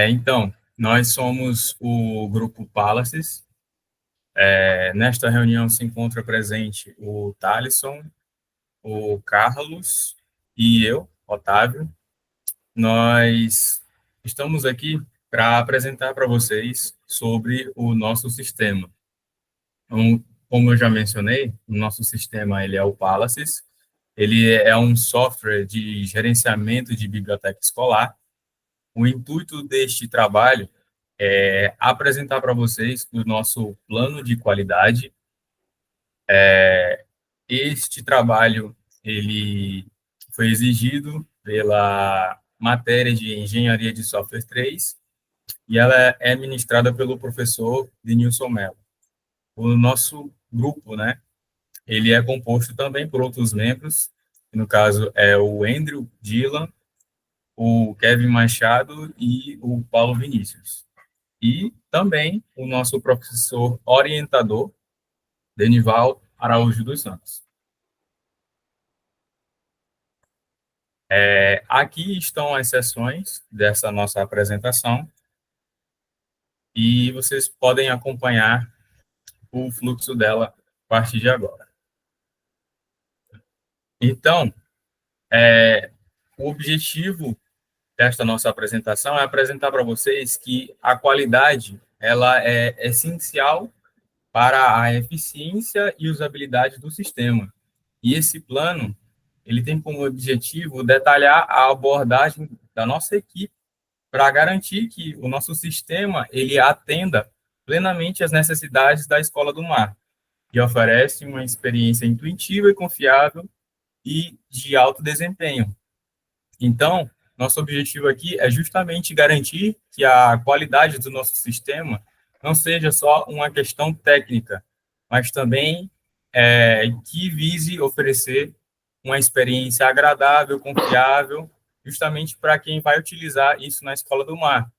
Então, nós somos o Grupo Palaces. Nesta reunião se encontra presente o Thalisson, o Carlos e eu, Otávio. Nós estamos aqui para apresentar para vocês sobre o nosso sistema. Então, como eu já mencionei, o nosso sistema ele é o Palaces. Ele é um software de gerenciamento de biblioteca escolar. O intuito deste trabalho é apresentar para vocês o nosso plano de qualidade. Este trabalho ele foi exigido pela matéria de Engenharia de Software 3 e ela é ministrada pelo professor Denilson Mello. O nosso grupo, né, ele é composto também por outros membros, que no caso é o Andrew Dylan, o Kevin Machado e o Paulo Vinícius. E também o nosso professor orientador, Denival Araújo dos Santos. Aqui estão as sessões dessa nossa apresentação e vocês podem acompanhar o fluxo dela a partir de agora. Então, o objetivo desta nossa apresentação é apresentar para vocês que a qualidade ela é essencial para a eficiência e usabilidade do sistema. E esse plano, ele tem como objetivo detalhar a abordagem da nossa equipe para garantir que o nosso sistema ele atenda plenamente às necessidades da Escola do Mar e oferece uma experiência intuitiva e confiável e de alto desempenho. Então, nosso objetivo aqui é justamente garantir que a qualidade do nosso sistema não seja só uma questão técnica, mas também que vise oferecer uma experiência agradável, confiável, justamente para quem vai utilizar isso na Escola do Mar.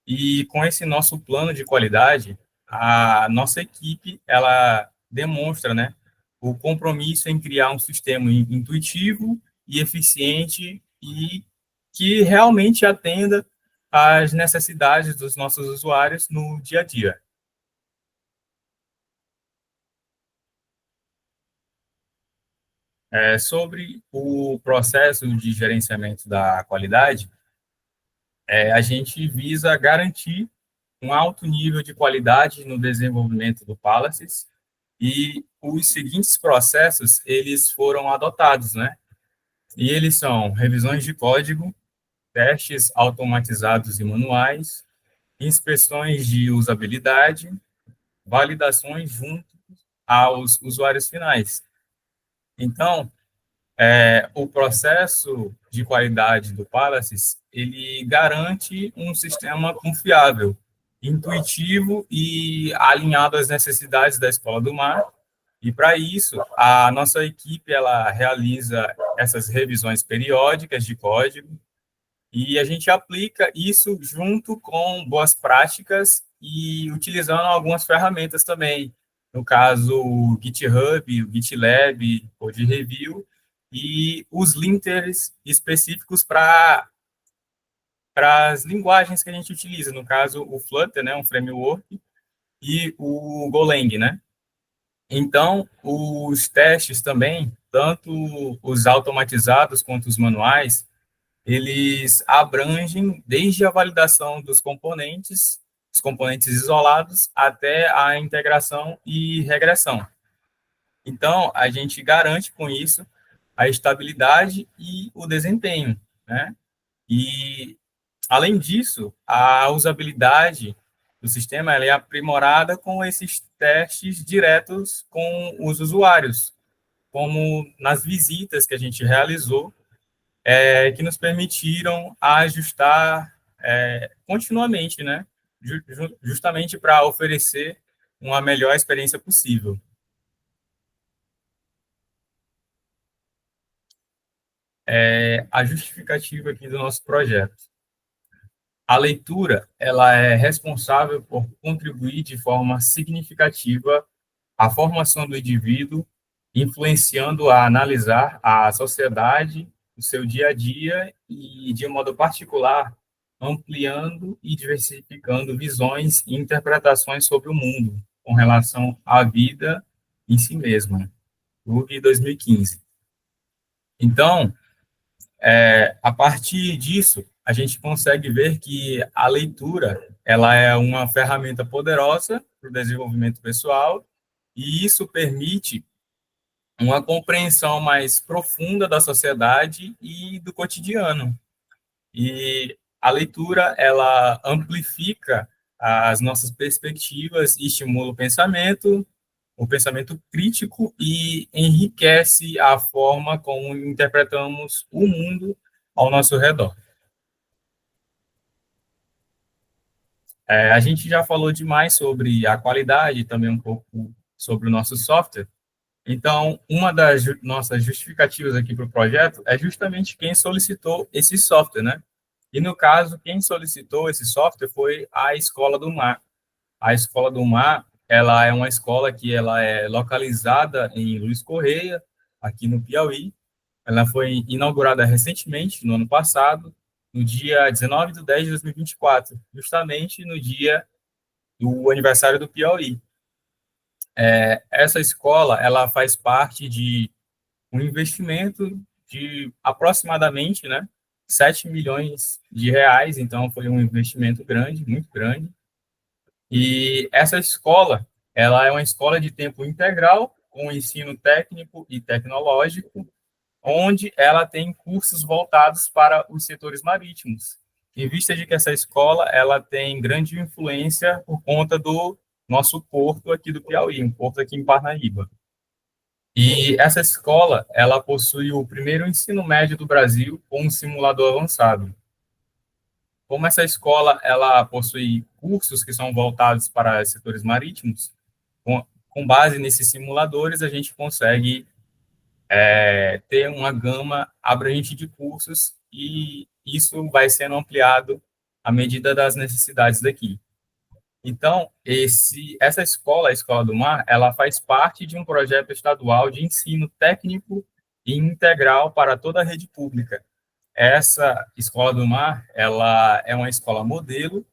E com esse nosso plano de qualidade, a nossa equipe, ela demonstra, né, o compromisso em criar um sistema intuitivo e eficiente e que realmente atenda às necessidades dos nossos usuários no dia a dia. Sobre o processo de gerenciamento da qualidade, a gente visa garantir um alto nível de qualidade no desenvolvimento do Palaces e os seguintes processos, eles foram adotados, né? E eles são revisões de código, testes automatizados e manuais, inspeções de usabilidade, validações junto aos usuários finais. Então, o processo de qualidade do Palaces, ele garante um sistema confiável, intuitivo e alinhado às necessidades da Escola do Mar. E, para isso, a nossa equipe ela realiza essas revisões periódicas de código e a gente aplica isso junto com boas práticas e utilizando algumas ferramentas também. No caso, o GitHub, o GitLab, o de review, e os linkers específicos para as linguagens que a gente utiliza. No caso, o Flutter, né, um framework, e o Golang, né? Então, os testes também, tanto os automatizados quanto os manuais, eles abrangem desde a validação dos componentes, os componentes isolados, até a integração e regressão. Então, a gente garante com isso a estabilidade e o desempenho, né? E, além disso, a usabilidade do sistema ela é aprimorada com esses testes diretos com os usuários, como nas visitas que a gente realizou, que nos permitiram ajustar continuamente, né? Justamente para oferecer uma melhor experiência possível. A justificativa aqui do nosso projeto. A leitura ela é responsável por contribuir de forma significativa à formação do indivíduo, influenciando a analisar a sociedade, o seu dia a dia e, de modo particular, ampliando e diversificando visões e interpretações sobre o mundo com relação à vida em si mesma, UV 2015. Então, a partir disso, a gente consegue ver que a leitura ela é uma ferramenta poderosa para o desenvolvimento pessoal e isso permite uma compreensão mais profunda da sociedade e do cotidiano. E a leitura, ela amplifica as nossas perspectivas e estimula o pensamento crítico e enriquece a forma como interpretamos o mundo ao nosso redor. A gente já falou demais sobre a qualidade, também um pouco sobre o nosso software. Então, uma das nossas justificativas aqui para o projeto é justamente quem solicitou esse software, né? E, no caso, quem solicitou esse software foi a Escola do Mar. A Escola do Mar, ela é uma escola que ela é localizada em Luiz Correia, aqui no Piauí. Ela foi inaugurada recentemente, no ano passado, no dia 19 de 10 de 2024, justamente no dia do aniversário do Piauí. Essa escola, ela faz parte de um investimento de aproximadamente, né, 7 milhões de reais, então foi um investimento grande, muito grande. E essa escola, ela é uma escola de tempo integral, com ensino técnico e tecnológico, onde ela tem cursos voltados para os setores marítimos. Em vista de que essa escola, ela tem grande influência por conta do nosso porto aqui do Piauí, um porto aqui em Parnaíba. E essa escola, ela possui o primeiro ensino médio do Brasil com um simulador avançado. Como essa escola, ela possui cursos que são voltados para setores marítimos, com base nesses simuladores, a gente consegue ter uma gama abrangente de cursos e isso vai sendo ampliado à medida das necessidades daqui. Então, essa escola, a Escola do Mar, ela faz parte de um projeto estadual de ensino técnico e integral para toda a rede pública. Essa Escola do Mar, ela é uma escola modelo.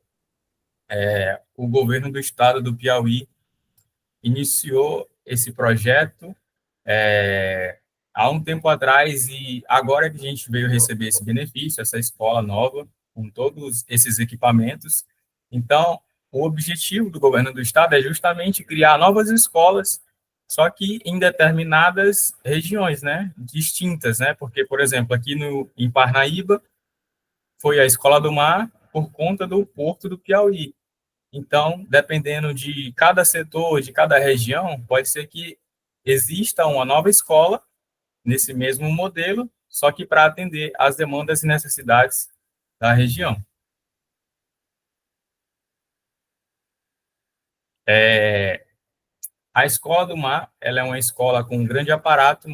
O governo do estado do Piauí iniciou esse projeto há um tempo atrás e agora que a gente veio receber esse benefício, essa escola nova, com todos esses equipamentos. Então, o objetivo do governo do estado é justamente criar novas escolas, só que em determinadas regiões, né, distintas, né, porque, por exemplo, aqui em Parnaíba, foi a Escola do Mar por conta do Porto do Piauí. Então, dependendo de cada setor, de cada região, pode ser que exista uma nova escola nesse mesmo modelo, só que para atender às demandas e necessidades da região. A Escola do Mar, ela é uma escola com um grande aparato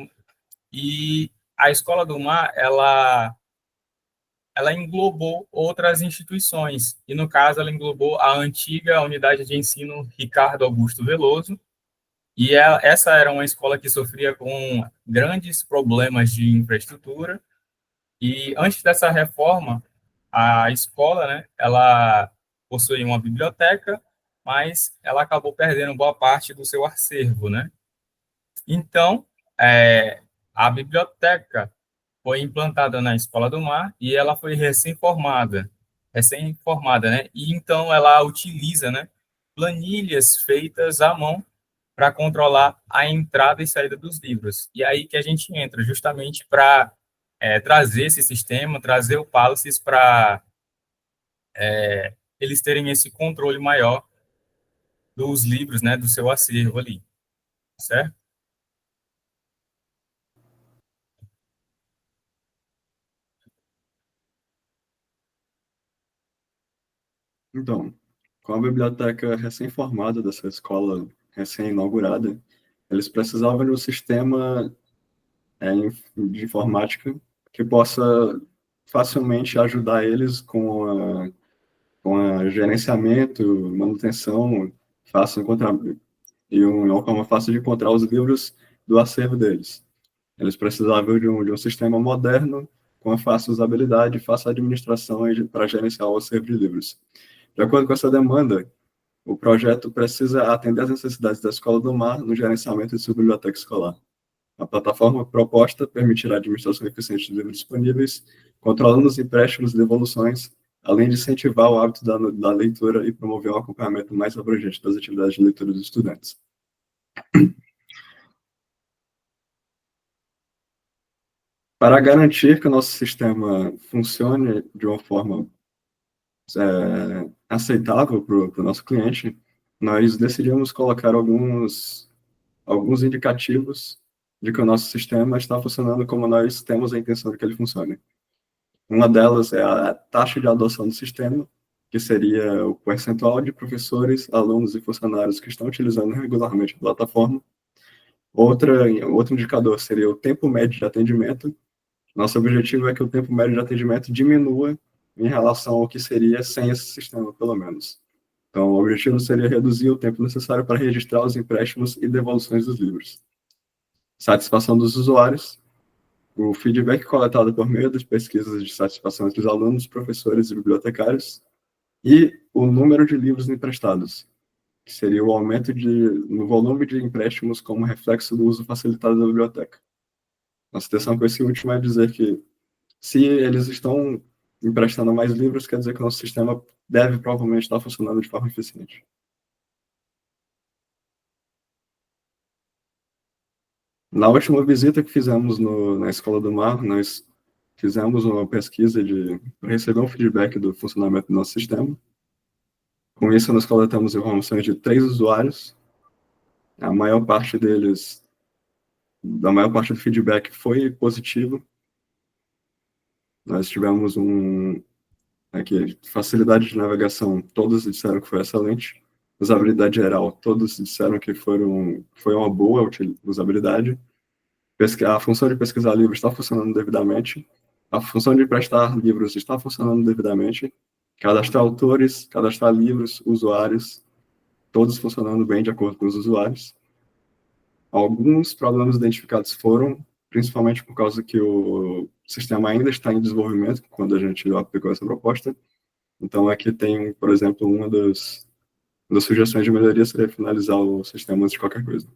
e a Escola do Mar, ela englobou outras instituições, e no caso ela englobou a antiga Unidade de Ensino Ricardo Augusto Veloso, e essa era uma escola que sofria com grandes problemas de infraestrutura, e antes dessa reforma, a escola, né, ela possuía uma biblioteca, mas ela acabou perdendo boa parte do seu acervo, né? Então, a biblioteca foi implantada na Escola do Mar e ela foi recém-formada, né? E então ela utiliza, né, planilhas feitas à mão para controlar a entrada e saída dos livros. E aí que a gente entra, justamente para trazer esse sistema, trazer o Policies para eles terem esse controle maior dos livros, né, do seu acervo ali, certo? Então, com a biblioteca recém-formada dessa escola recém-inaugurada, eles precisavam de um sistema de informática que possa facilmente ajudar eles com a gerenciamento, manutenção, fácil encontrar, uma forma fácil de encontrar os livros do acervo deles. Eles precisavam de um sistema moderno com a fácil usabilidade, fácil administração para gerenciar o acervo de livros. De acordo com essa demanda, o projeto precisa atender às necessidades da Escola do Mar no gerenciamento de sua biblioteca escolar. A plataforma proposta permitirá a administração eficiente de livros disponíveis, controlando os empréstimos e devoluções, além de incentivar o hábito da leitura e promover um acompanhamento mais abrangente das atividades de leitura dos estudantes. Para garantir que o nosso sistema funcione de uma forma aceitável para o nosso cliente, nós decidimos colocar alguns indicativos de que o nosso sistema está funcionando como nós temos a intenção de que ele funcione. Uma delas é a taxa de adoção do sistema, que seria o percentual de professores, alunos e funcionários que estão utilizando regularmente a plataforma. Outro indicador seria o tempo médio de atendimento. Nosso objetivo é que o tempo médio de atendimento diminua em relação ao que seria sem esse sistema, pelo menos. Então, o objetivo seria reduzir o tempo necessário para registrar os empréstimos e devoluções dos livros. Satisfação dos usuários. O feedback coletado por meio das pesquisas de satisfação entre os alunos, professores e bibliotecários. E o número de livros emprestados, que seria o aumento no volume de empréstimos como reflexo do uso facilitado da biblioteca. Nossa intenção com esse último é dizer que, se eles estão emprestando mais livros, quer dizer que o nosso sistema deve provavelmente estar funcionando de forma eficiente. Na última visita que fizemos na Escola do Mar, nós fizemos uma pesquisa para receber um feedback do funcionamento do nosso sistema. Com isso, nós coletamos informações de 3 usuários. Da maior parte do feedback foi positivo. Nós tivemos facilidade de navegação, todos disseram que foi excelente. Usabilidade geral, todos disseram que foi uma boa usabilidade. A função de pesquisar livros está funcionando devidamente. A função de emprestar livros está funcionando devidamente. Cadastrar autores, cadastrar livros, usuários, todos funcionando bem de acordo com os usuários. Alguns problemas identificados foram, principalmente por causa que o sistema ainda está em desenvolvimento quando a gente aplicou essa proposta. Então, aqui tem, por exemplo, uma das sugestões de melhoria seria finalizar o sistema antes de qualquer coisa.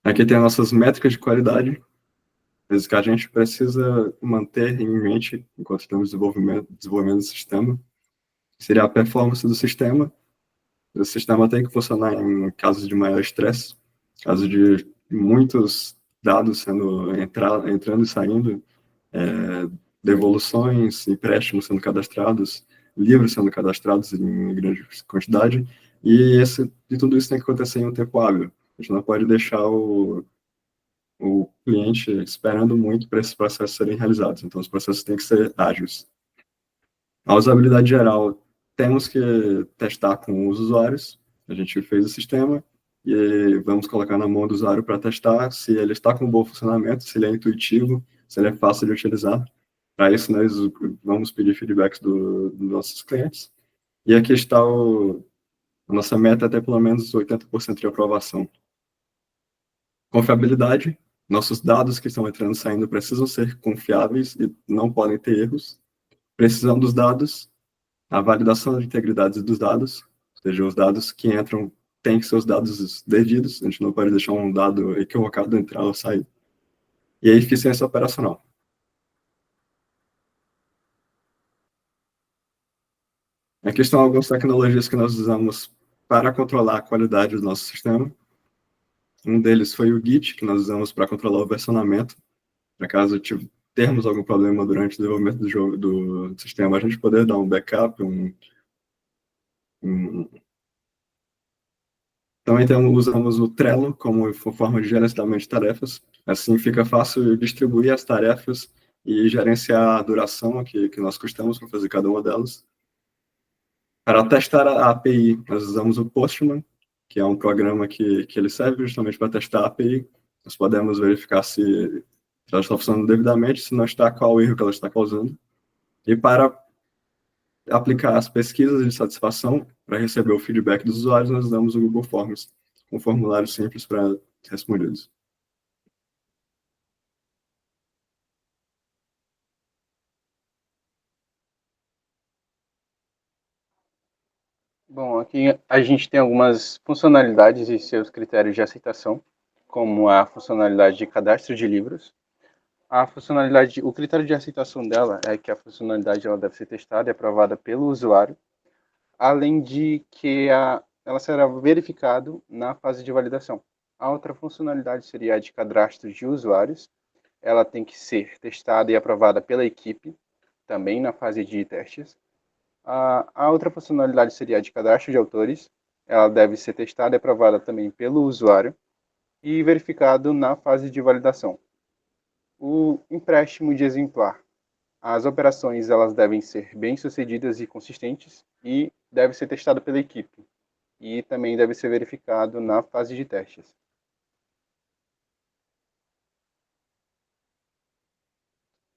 Aqui tem as nossas métricas de qualidade, coisas que a gente precisa manter em mente enquanto estamos desenvolvendo o sistema. Seria a performance do sistema. O sistema tem que funcionar em casos de maior estresse, casos de muitos dados entrando e saindo, devoluções, empréstimos sendo cadastrados, livros sendo cadastrados em grande quantidade, e tudo isso tem que acontecer em um tempo hábil. A gente não pode deixar o cliente esperando muito para esses processos serem realizados. Então, os processos têm que ser ágeis. A usabilidade geral, temos que testar com os usuários. A gente fez o sistema e vamos colocar na mão do usuário para testar se ele está com bom funcionamento, se ele é intuitivo, se ele é fácil de utilizar. Para isso, nós vamos pedir feedbacks dos nossos clientes. E aqui está a nossa meta, até pelo menos 80% de aprovação. Confiabilidade. Nossos dados que estão entrando e saindo precisam ser confiáveis e não podem ter erros. Precisão dos dados. A validação de integridade dos dados. Ou seja, os dados que entram têm que ser os dados devidos. A gente não pode deixar um dado equivocado entrar ou sair. E a eficiência operacional. Aqui estão algumas tecnologias que nós usamos para controlar a qualidade do nosso sistema. Um deles foi o Git, que nós usamos para controlar o versionamento. Para caso termos algum problema durante o desenvolvimento do sistema, a gente poder dar um backup. Também usamos o Trello como forma de gerenciamento de tarefas. Assim fica fácil distribuir as tarefas e gerenciar a duração que nós custamos para fazer cada uma delas. Para testar a API, nós usamos o Postman, que é um programa que ele serve justamente para testar a API. Nós podemos verificar se ela está funcionando devidamente, se não está, qual o erro que ela está causando. E para aplicar as pesquisas de satisfação, para receber o feedback dos usuários, nós usamos o Google Forms, um formulário simples para respondidos. Bom, aqui a gente tem algumas funcionalidades e seus critérios de aceitação, como a funcionalidade de cadastro de livros. O critério de aceitação dela é que a funcionalidade ela deve ser testada e aprovada pelo usuário, além de que ela será verificado na fase de validação. A outra funcionalidade seria a de cadastro de usuários. Ela tem que ser testada e aprovada pela equipe, também na fase de testes. A outra funcionalidade seria a de cadastro de autores. Ela deve ser testada e aprovada também pelo usuário e verificado na fase de validação. O empréstimo de exemplar. As operações elas devem ser bem-sucedidas e consistentes e deve ser testado pela equipe. E também deve ser verificado na fase de testes.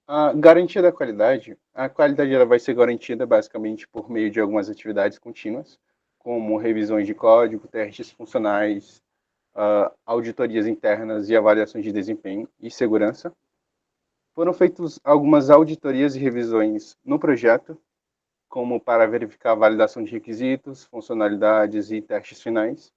A garantia da qualidade. A qualidade ela vai ser garantida basicamente por meio de algumas atividades contínuas, como revisões de código, testes funcionais, auditorias internas e avaliações de desempenho e segurança. Foram feitas algumas auditorias e revisões no projeto, como para verificar a validação de requisitos, funcionalidades e testes finais.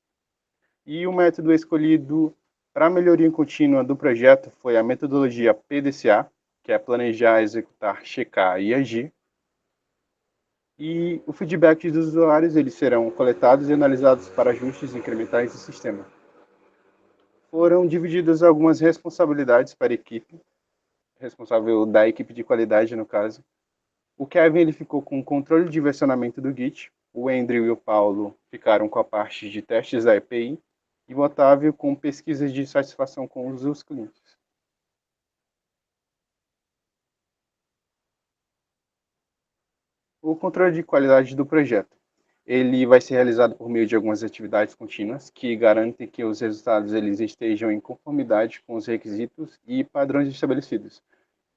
E o método escolhido para a melhoria contínua do projeto foi a metodologia PDCA, que é planejar, executar, checar e agir. E o feedback dos usuários eles serão coletados e analisados para ajustes incrementais do sistema. Foram divididas algumas responsabilidades para a equipe, responsável da equipe de qualidade, no caso. O Kevin ele ficou com o controle de versionamento do Git, o Andrew e o Paulo ficaram com a parte de testes da API, e o Otávio com pesquisas de satisfação com os clientes. O controle de qualidade do projeto. Ele vai ser realizado por meio de algumas atividades contínuas que garantem que os resultados eles estejam em conformidade com os requisitos e padrões estabelecidos.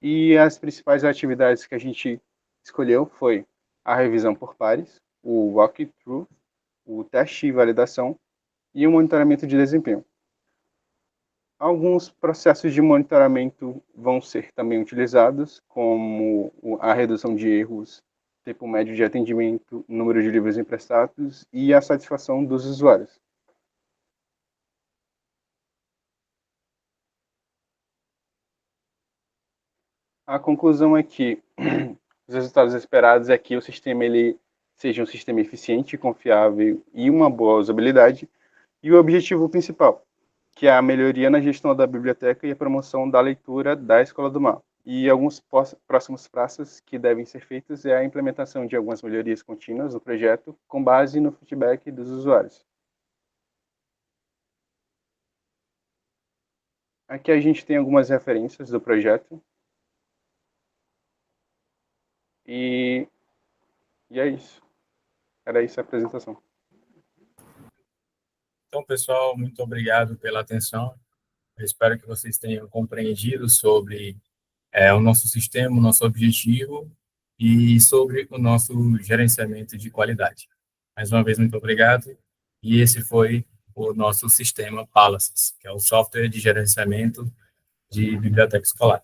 E as principais atividades que a gente escolheu foi a revisão por pares, o walkthrough, o teste e validação e o monitoramento de desempenho. Alguns processos de monitoramento vão ser também utilizados, como a redução de erros, tempo médio de atendimento, número de livros emprestados e a satisfação dos usuários. A conclusão é que os resultados esperados é que o sistema ele seja um sistema eficiente, confiável e uma boa usabilidade, e o objetivo principal, que é a melhoria na gestão da biblioteca e a promoção da leitura da Escola do Mar. E alguns próximos passos que devem ser feitos é a implementação de algumas melhorias contínuas do projeto com base no feedback dos usuários. Aqui a gente tem algumas referências do projeto. E é isso. Era isso a apresentação. Então, pessoal, muito obrigado pela atenção. Eu espero que vocês tenham compreendido sobre o nosso sistema, o nosso objetivo e sobre o nosso gerenciamento de qualidade. Mais uma vez, muito obrigado. E esse foi o nosso sistema Palaces, que é o software de gerenciamento de biblioteca escolar.